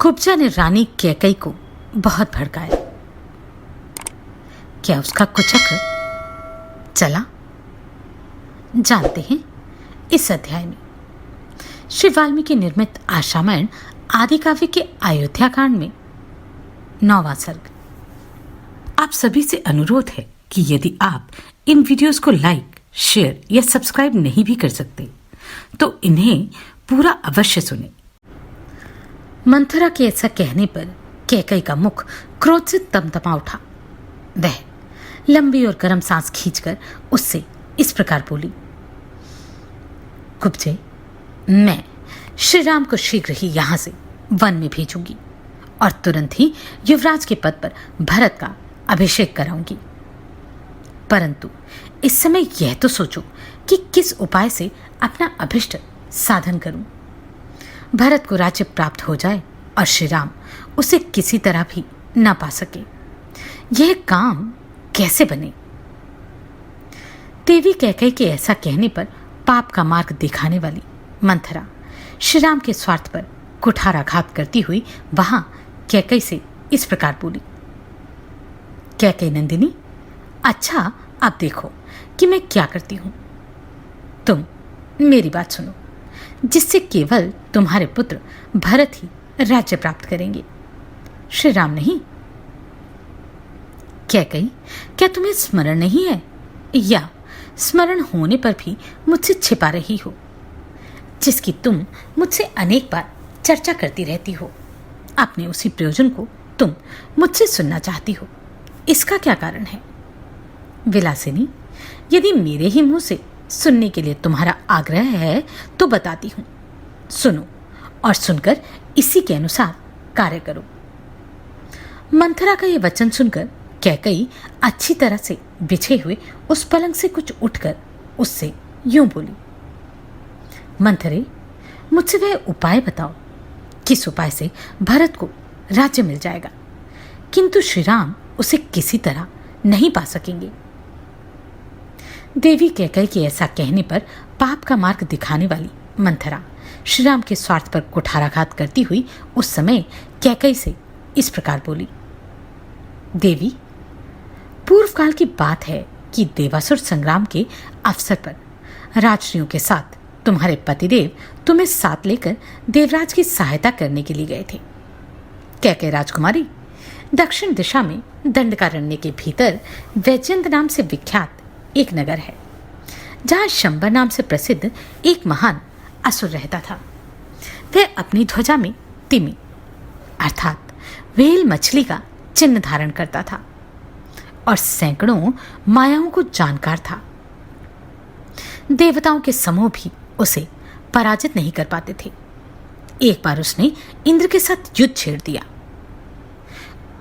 कुब्जा ने रानी कैकई को बहुत भड़काया। क्या उसका कुचक्र चला? जानते हैं इस अध्याय में। श्री वाल्मीकि निर्मित आशामयण आदि काव्य के अयोध्या कांड में 9वां सर्ग। आप सभी से अनुरोध है कि यदि आप इन वीडियोस को लाइक, शेयर या सब्सक्राइब नहीं भी कर सकते तो इन्हें पूरा अवश्य सुने। मंथरा के ऐसा कहने पर कैकई का मुख क्रोध से तमतमा उठा। वह लंबी और गर्म सांस खींचकर उससे इस प्रकार बोली, कुब्जे, मैं श्री राम को शीघ्र ही यहां से वन में भेजूंगी और तुरंत ही युवराज के पद पर भरत का अभिषेक कराऊंगी। परंतु इस समय यह तो सोचो कि किस उपाय से अपना अभिष्ट साधन करूं। भरत को राज्य प्राप्त हो जाए और श्री राम उसे किसी तरह भी न पा सके। यह काम कैसे बने? देवी कैकई के ऐसा कहने पर पाप का मार्ग दिखाने वाली मंथरा श्री राम के स्वार्थ पर कुठाराघात करती हुई वहां कैकई से इस प्रकार बोली, कैकई नंदिनी, अच्छा अब देखो कि मैं क्या करती हूं। तुम मेरी बात सुनो, जिससे केवल तुम्हारे पुत्र भरत ही राज्य प्राप्त करेंगे, श्री राम नहीं। कैकई, क्या तुम्हें स्मरण नहीं है या स्मरण होने पर भी मुझसे छिपा रही हो, जिसकी तुम मुझसे अनेक बार चर्चा करती रहती हो? अपने उसी प्रयोजन को तुम मुझसे सुनना चाहती हो, इसका क्या कारण है? विलासिनी, यदि मेरे ही मुंह से सुनने के लिए तुम्हारा आग्रह है तो बताती हूं, सुनो और सुनकर इसी के अनुसार कार्य करो। मंथरा का यह वचन सुनकर कैकई अच्छी तरह से बिछे हुए उस पलंग से कुछ उठकर उससे यूं बोली, मंथरे, मुझसे वह उपाय बताओ, किस उपाय से भरत को राज्य मिल जाएगा किंतु श्री राम उसे किसी तरह नहीं पा सकेंगे। देवी कैकई के ऐसा कहने पर पाप का मार्ग दिखाने वाली मंथरा श्री राम के स्वार्थ पर कुठाराघात करती हुई उस समय कैकई से इस प्रकार बोली, देवी, पूर्व काल की बात है कि देवासुर संग्राम के अवसर पर राजर्षियों के साथ तुम्हारे पतिदेव तुम्हें साथ लेकर देवराज की सहायता करने के लिए गए थे। कैकई राजकुमारी, दक्षिण दिशा में दंडकारण्य के भीतर वैजयंत नाम से विख्यात एक नगर है, जहां शंबर नाम से प्रसिद्ध एक महान असुर रहता था। वह अपनी ध्वजा में तिमी अर्थात व्हेल मछली का चिन्ह धारण करता था और सैकड़ों मायाओं को जानकार था। देवताओं के समूह भी उसे पराजित नहीं कर पाते थे। एक बार उसने इंद्र के साथ युद्ध छेड़ दिया।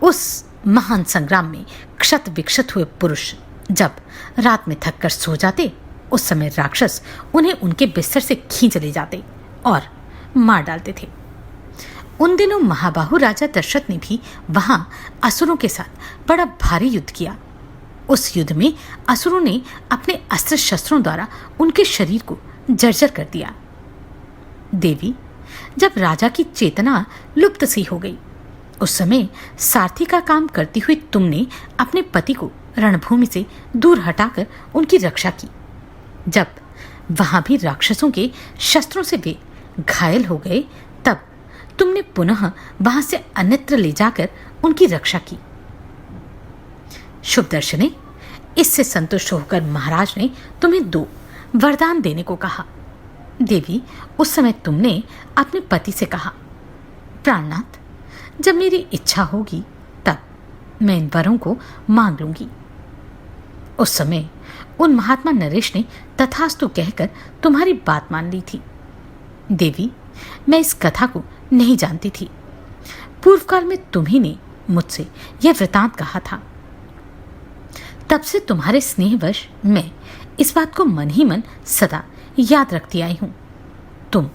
उस महान संग्राम में क्षत विक्षत हुए पुरुष जब रात में थककर सो जाते, उस समय राक्षस उन्हें उनके बिस्तर से खींच ले जाते और मार डालते थे। उन दिनों महाबाहु राजा दशरथ ने भी वहां असुरों के साथ बड़ा भारी युद्ध किया। उस युद्ध में असुरों ने अपने अस्त्र शस्त्रों द्वारा उनके शरीर को जर्जर कर दिया। देवी, जब राजा की चेतना लुप्त सी हो गई, उस समय सारथी का काम करती हुई तुमने अपने पति को रणभूमि से दूर हटाकर उनकी रक्षा की। जब वहां भी राक्षसों के शस्त्रों से वे घायल हो गए, तब तुमने पुनः वहां से अन्यत्र ले जाकर उनकी रक्षा की। शुभदर्शने, इससे संतुष्ट होकर महाराज ने तुम्हें 2 वरदान देने को कहा। देवी, उस समय तुमने अपने पति से कहा, प्राणनाथ, जब मेरी इच्छा होगी तब मैं इन वरों को मांग लूंगी। उस समय उन महात्मा नरेश ने तथास्तु कहकर तुम्हारी बात मान ली थी। देवी, मैं इस कथा को नहीं जानती थी। पूर्व काल में तुम्ही ने मुझसे यह वृतांत कहा था। तब से तुम्हारे स्नेहवश मैं इस बात को मन ही मन सदा याद रखती आई हूं। तुम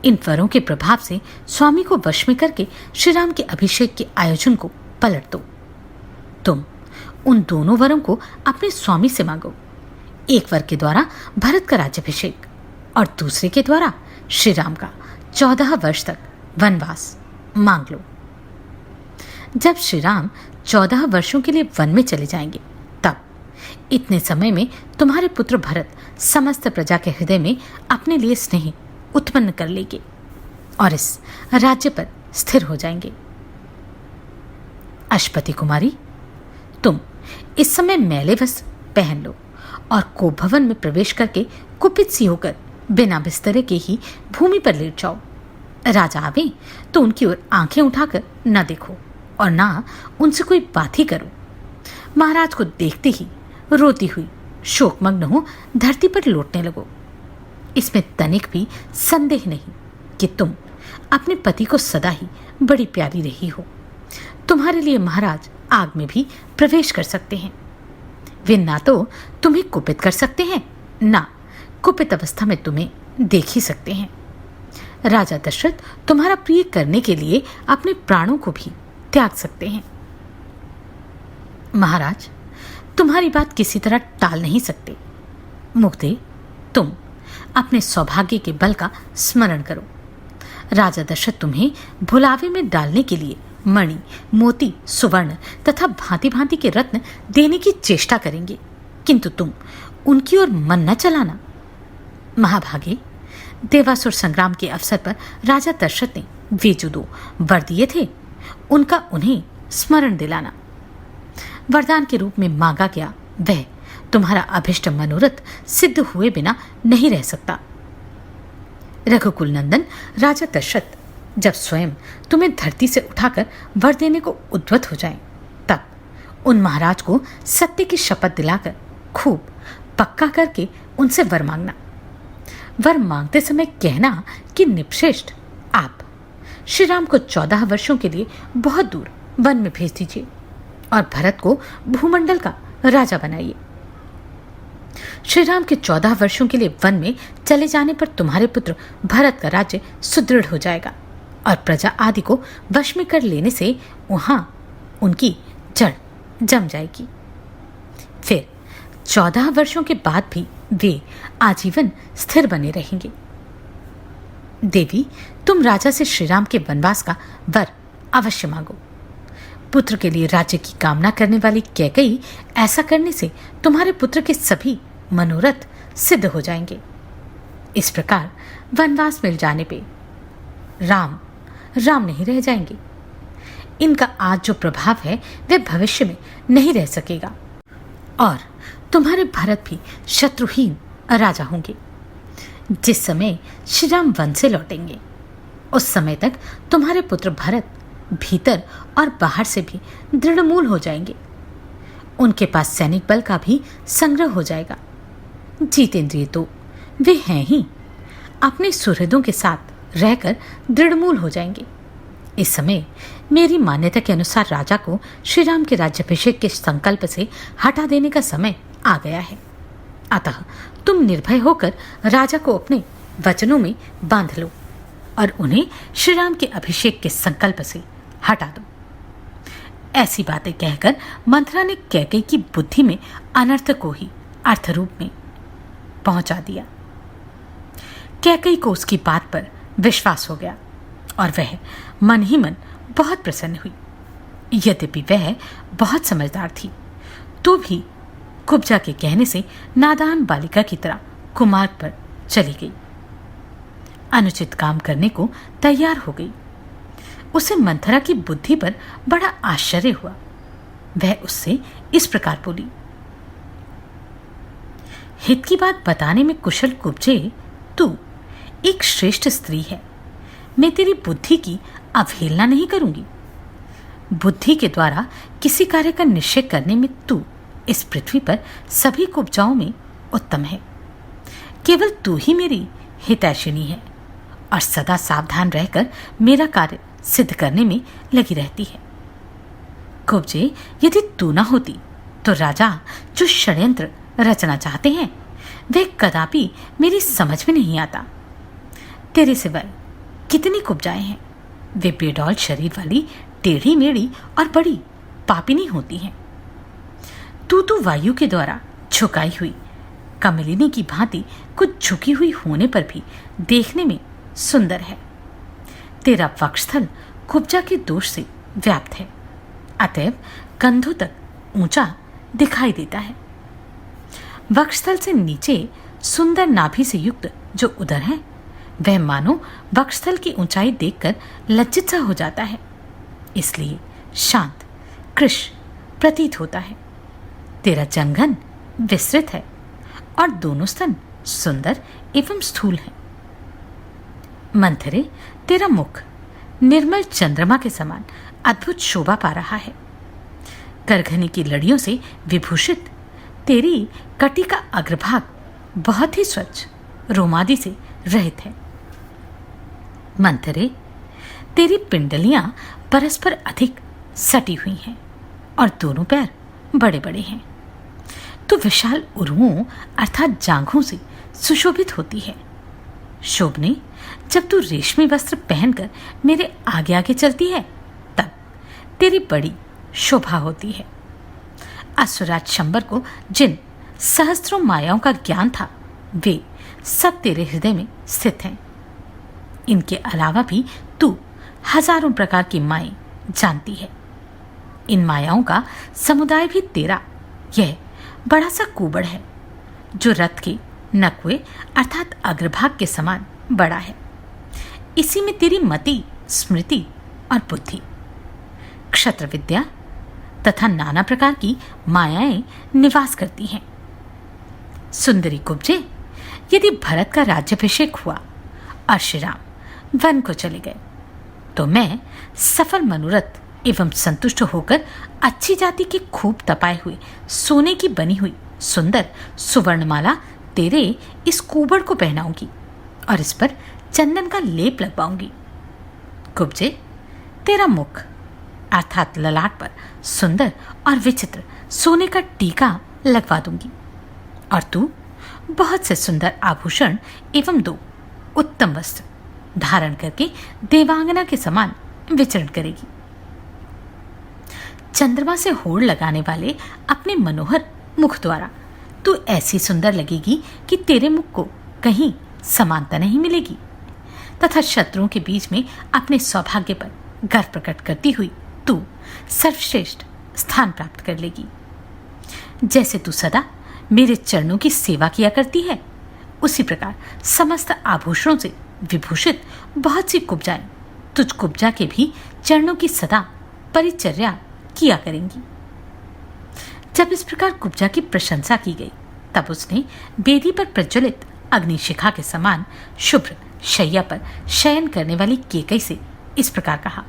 इन वरों के प्रभाव से स्वामी को वश में करके श्री राम के अभिषेक के आयोजन को पलट दो। तुम उन दोनों वरों को अपने स्वामी से मांगो। एक वर के द्वारा भरत का राज्याभिषेक और दूसरे के द्वारा श्री राम का 14 वर्ष तक वनवास। मांग लो। जब श्री राम 14 वर्षों के लिए वन में चले जाएंगे, तब इतने समय में तुम्हारे पुत्र भरत समस्त प्रजा के हृदय में अपने लिए स्नेह उत्पन्न कर लेंगे और इस राज्य पर स्थिर हो जाएंगे। अश्वती कुमारी, तुम इस समय मैले वस्त्र पहन लो और कोप भवन में प्रवेश करके कुपित सी होकर बिना बिस्तरे के ही भूमि पर लेट जाओ। राजा आवे तो उनकी ओर आंखें उठाकर न देखो और ना उनसे कोई बात ही करो। महाराज को देखते ही रोती हुई शोकमग्न हो धरती पर लौटने लगो। इसमें तनिक भी संदेह नहीं कि तुम अपने पति को सदा ही बड़ी प्यारी रही हो। तुम्हारे लिए महाराज आग में भी प्रवेश कर सकते हैं। वे ना तो तुम्हें कुपित कर सकते हैं, ना कुपित अवस्था में तुम्हें देख ही सकते हैं। राजा दशरथ तुम्हारा प्रिय करने के लिए अपने प्राणों को भी त्याग सकते हैं। महाराज तुम्हारी बात किसी तरह टाल नहीं सकते। मुग्धे, तुम अपने सौभाग्य के बल का स्मरण करो। राजा दशरथ तुम्हें भुलावे में डालने के लिए मणि, मोती, सुवर्ण तथा भांति भांति के रत्न देने की चेष्टा करेंगे, किंतु तुम उनकी ओर मन न चलाना। महाभागे, देवासुर संग्राम के अवसर पर राजा दशरथ ने वे जो 2 वर दिए थे, उनका उन्हें स्मरण दिलाना। वरदान के रूप में मांगा गया वह तुम्हारा अभिष्ट मनोरथ सिद्ध हुए बिना नहीं रह सकता। रघुकुल नंदन राजा दशरथ जब स्वयं तुम्हें धरती से उठाकर वर देने को उद्वत हो जाएं, तब उन महाराज को सत्य की शपथ दिलाकर खूब पक्का करके उनसे वर मांगना। वर मांगते समय कहना कि निपश्रेष्ठ, आप श्री राम को 14 वर्षों के लिए बहुत दूर वन में भेज दीजिए और भरत को भूमंडल का राजा बनाइए। श्री राम के 14 वर्षों के लिए वन में चले जाने पर तुम्हारे पुत्र भरत का राज्य सुदृढ़ हो जाएगा और प्रजा आदि को वश में कर लेने से वहां उनकी जड़ जम जाएगी। फिर 14 वर्षों के बाद भी वे आजीवन स्थिर बने रहेंगे। देवी, तुम राजा से श्री राम के वनवास का वर अवश्य मांगो। पुत्र के लिए राज्य की कामना करने वाली कैकेयी ऐसा करने से तुम्हारे पुत्र के सभी मनोरथ सिद्ध हो जाएंगे। इस प्रकार वनवास मिल जाने पे राम राम नहीं रह जाएंगे। इनका आज जो प्रभाव है वह भविष्य में नहीं रह सकेगा और तुम्हारे भरत भी शत्रुहीन राजा होंगे। जिस समय श्री राम वन से लौटेंगे, उस समय तक तुम्हारे पुत्र भरत भीतर और बाहर से भी दृढ़मूल हो जाएंगे। उनके पास सैनिक बल का भी संग्रह हो जाएगा। जीतेंद्रिय तो वे हैं ही, अपने सुहृदों के साथ रहकर दृढ़मूल हो जाएंगे। इस समय मेरी मान्यता के अनुसार राजा को श्री राम के राज्याभिषेक के संकल्प से हटा देने का समय आ गया है। अतः तुम निर्भय होकर राजा को अपने वचनों में बांध लो और उन्हें श्री राम के अभिषेक के संकल्प से हटा दो। ऐसी बातें कहकर मंथरा ने कैकेयी की बुद्धि में अनर्थ को ही अर्थ रूप में पहुंचा दिया। कैकेयी को उसकी बात पर विश्वास हो गया और वह मन ही मन बहुत प्रसन्न हुई। यद्यपि वह बहुत समझदार थी, तो भी कुब्जा के कहने से नादान बालिका की तरह कुमार्ग पर चली गई। अनुचित काम करने को तैयार हो गई। उसे मंथरा की बुद्धि पर बड़ा आश्चर्य हुआ। वह उससे इस प्रकार बोली, हित की बात बताने में कुशल कुब्जे, तू एक श्रेष्ठ स्त्री है। मैं तेरी बुद्धि की अवहेलना नहीं करूंगी। बुद्धि के द्वारा किसी कार्य का निश्चय करने में तू इस पृथ्वी पर सभी कुब्जाओं में उत्तम है। केवल तू ही मेरी हितैषिणी है और सदा सावधान रहकर मेरा कार्य सिद्ध करने में लगी रहती है। कुब्जे, यदि तू न होती तो राजा जो षड्यंत्र रचना चाहते हैं वह कदापि मेरी समझ में नहीं आता। तेरे सिवाय कितनी कुब्जाएं हैं। वे बेडौल शरीर वाली, टेढ़ी मेढ़ी और बड़ी पापिनी होती हैं। तू तो वायु के द्वारा झुकाई हुई कमलिनी की भांति कुछ झुकी हुई होने पर भी देखने में सुंदर है। तेरा वक्षस्थल कुब्जा के दोष से व्याप्त है, अतएव कंधों तक ऊंचा दिखाई देता है। वक्षस्थल से नीचे सुंदर नाभि से युक्त जो उदर है, वह मानो वक्षस्थल की ऊंचाई देखकर लज्जित सा हो जाता है, इसलिए शांत कृश प्रतीत होता है। तेरा जंघन विस्तृत है और दोनों स्तन सुंदर एवं स्थूल हैं। मंथरे, तेरा मुख निर्मल चंद्रमा के समान अद्भुत शोभा पा रहा है। करघनी की लड़ियों से विभूषित तेरी कटी का अग्रभाग बहुत ही स्वच्छ रोमादि से रहित है। मंथरे, तेरी पिंडलियां परस्पर अधिक सटी हुई हैं और दोनों पैर बड़े बड़े हैं। तो विशाल उरुओं अर्थात जांघों से सुशोभित होती है। शोभने, जब तू रेशमी वस्त्र पहनकर मेरे आगे आगे चलती है, तब तेरी बड़ी शोभा होती है। अश्वराज शंबर को जिन सहस्त्रों मायाओं का ज्ञान था, वे सब तेरे हृदय में स्थित हैं। इनके अलावा भी तू हजारों प्रकार की माएं जानती है। इन मायाओं का समुदाय भी तेरा यह बड़ा सा कुबड़ है, जो रथ के नकवे अर्थात अग्रभाग के समान बड़ा है। इसी में तेरी मति, स्मृति और बुद्धि, क्षत्र विद्या तथा नाना प्रकार की मायाएं निवास करती हैं। सुंदरी कुब्जे, यदि भरत का राज्याभिषेक हुआ और श्री राम वन को चले गए, तो मैं सफल मनोरथ एवं संतुष्ट होकर अच्छी जाति के खूब तपाए हुए सोने की बनी हुई सुंदर सुवर्णमाला तेरे इस कुबड़ को पहनाऊंगी और इस पर चंदन का लेप लगवाऊंगी। कुब्जे, तेरा मुख अर्थात ललाट पर सुंदर और विचित्र सोने का टीका लगवा दूंगी और तू बहुत से सुंदर आभूषण एवं 2 उत्तम वस्त्र धारण करके देवांगना के समान विचरण करेगी। चंद्रमा से होड़ लगाने वाले अपने मनोहर मुख द्वारा तू ऐसी सुंदर लगेगी कि तेरे मुख को कहीं समानता नहीं मिलेगी, तथा शत्रुओं के बीच में अपने सौभाग्य पर गर्व प्रकट करती हुई तू सर्वश्रेष्ठ स्थान प्राप्त कर लेगी। जैसे तू सदा मेरे चरणों की सेवा किया करती है, उसी प्रकार समस्त आभूषणों से विभूषित बहुत सी कुब्जाएं तुझ कुब्जा के भी चरणों की सदा परिचर्या किया करेंगी। जब इस प्रकार कुब्जा की प्रशंसा की गई, तब उसने बेदी पर प्रज्वलित अग्निशिखा के समान शुभ्र शैया पर शयन करने वाली केकई से इस प्रकार कहा।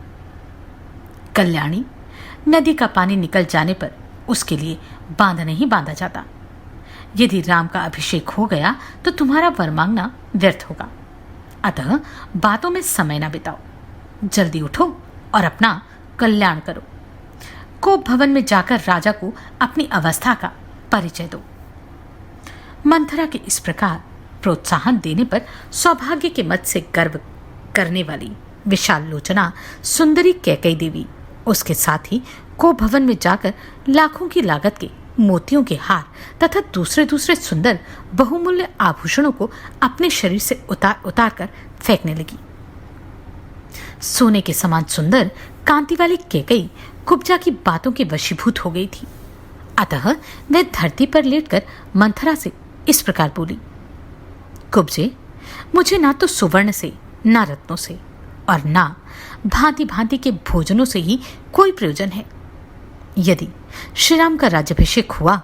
कल्याणी, नदी का पानी निकल जाने पर उसके लिए बांध नहीं बांधा जाता। यदि राम का अभिषेक हो गया तो तुम्हारा वर मांगना व्यर्थ होगा। अतः बातों में समय न बिताओ, जल्दी उठो और अपना कल्याण करो। कोप भवन में जाकर राजा को अपनी अवस्था का परिचय दो। मंथरा के इस प्रकार प्रोत्साहन देने पर सौभाग्य के मत से गर्व करने वाली विशाल लोचना सुंदरी कैकई देवी उसके साथ ही कोप भवन में जाकर लाखों की लागत के मोतियों के हार तथा दूसरे दूसरे सुंदर बहुमूल्य आभूषणों को अपने शरीर से उतार कर फेंकने लगी। सोने के समान सुंदर कांति वाली कैकई कुब्जा की बातों के वशीभूत हो गई थी। अतः वह धरती पर लेटकर मंथरा से इस प्रकार बोली। कुब्जे, मुझे ना तो सुवर्ण से, ना रत्नों से और ना भांति भांति के भोजनों से ही कोई प्रयोजन है। यदि श्री राम का राज्याभिषेक हुआ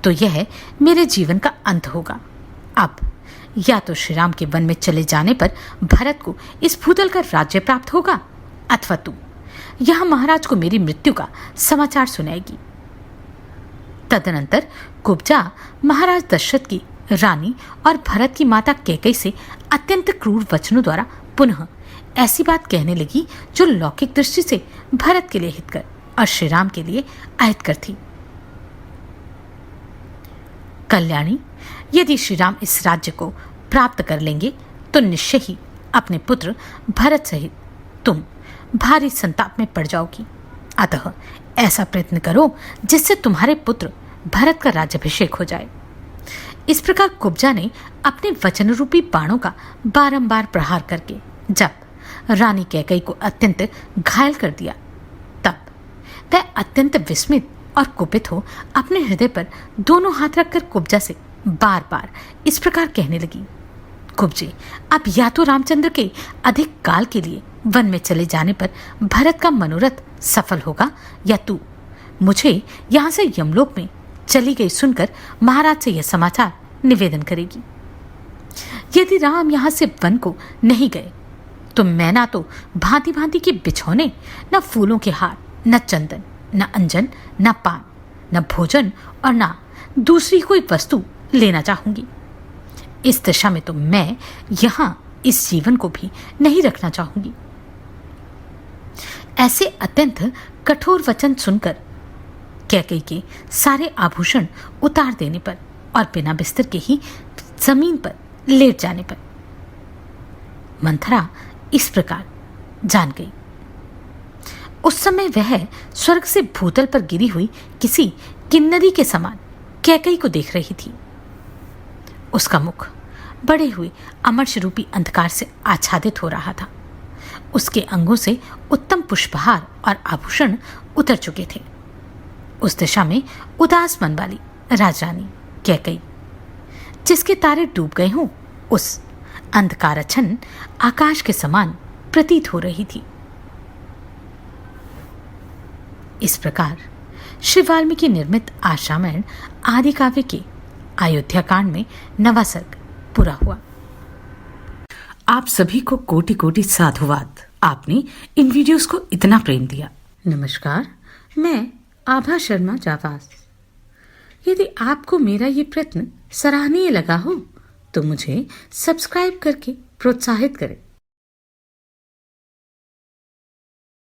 तो यह मेरे जीवन का अंत होगा। अब या तो श्री राम के वन में चले जाने पर भरत को इस भूतल का राज्य प्राप्त होगा, अथवा तू यहां महाराज को मेरी मृत्यु का समाचार सुनाएगी। तदनंतर कुब्जा महाराज दशरथ की रानी और भरत की माता कैकई से अत्यंत क्रूर वचनों द्वारा पुनः ऐसी बात कहने लगी जो लौकिक दृष्टि से भरत के लिए हितकर और श्री राम के लिए अहितकर थी। कल्याणी, यदि श्री राम इस राज्य को प्राप्त कर लेंगे तो निश्चय ही अपने पुत्र भरत सहित तुम भारी संताप में पड़ जाओगी। अतः ऐसा प्रयत्न करो जिससे तुम्हारे पुत्र भरत का राज्याभिषेक हो जाए। इस प्रकार कुब्जा ने अपने वचन रूपी बाणों का बारंबार प्रहार करके जब रानी कैकई को अत्यंत घायल कर दिया। तब वह अत्यंत विस्मित और कुपित हो अपने हृदय पर दोनों हाथ रखकर कुब्जा से बार बार इस प्रकार कहने लगी, कुब्जे, अब या तो रामचंद्र के अधिक काल के लिए वन में चले जाने पर भरत का मनोरथ सफल होगा, या तू मुझे यहां से यमलोक में चली गई सुनकर महाराज से यह समाचार निवेदन करेगी। यदि राम यहां से वन को नहीं गए तो मैं ना तो भांति भांति के बिछौने, न फूलों के हार, न चंदन, न अंजन, न पान, न भोजन और न दूसरी कोई वस्तु लेना चाहूंगी। इस दशा में तो मैं यहां इस जीवन को भी नहीं रखना चाहूंगी। ऐसे अत्यंत कठोर वचन सुनकर कैकेयी के सारे आभूषण उतार देने पर और बिना बिस्तर के ही जमीन पर लेट जाने पर मंथरा इस प्रकार जान गई। उस समय वह स्वर्ग से भूतल पर गिरी हुई किसी किन्नरी के समान कैकेयी को देख रही थी। उसका मुख बढ़े हुए अमर्ष रूपी अंधकार से आच्छादित हो रहा था। उसके अंगों से उत्तम पुष्पहार और आभूषण उतर चुके थे। उस दिशा में उदास मन वाली राजरानी कैकेयी, जिसके तारे डूब गए हों, उस अंधकारच्छन्न आकाश के समान प्रतीत हो रही थी। इस प्रकार श्री वाल्मीकि निर्मित आश्रामण आदि काव्य के अयोध्या कांड में नवा सर्ग पूरा हुआ। आप सभी को कोटि कोटि साधुवाद। आपने इन वीडियोस को इतना प्रेम दिया। नमस्कार, मैं आभा शर्मा जावास। यदि आपको मेरा ये प्रयत्न सराहनीय लगा हो तो मुझे सब्सक्राइब करके प्रोत्साहित करें।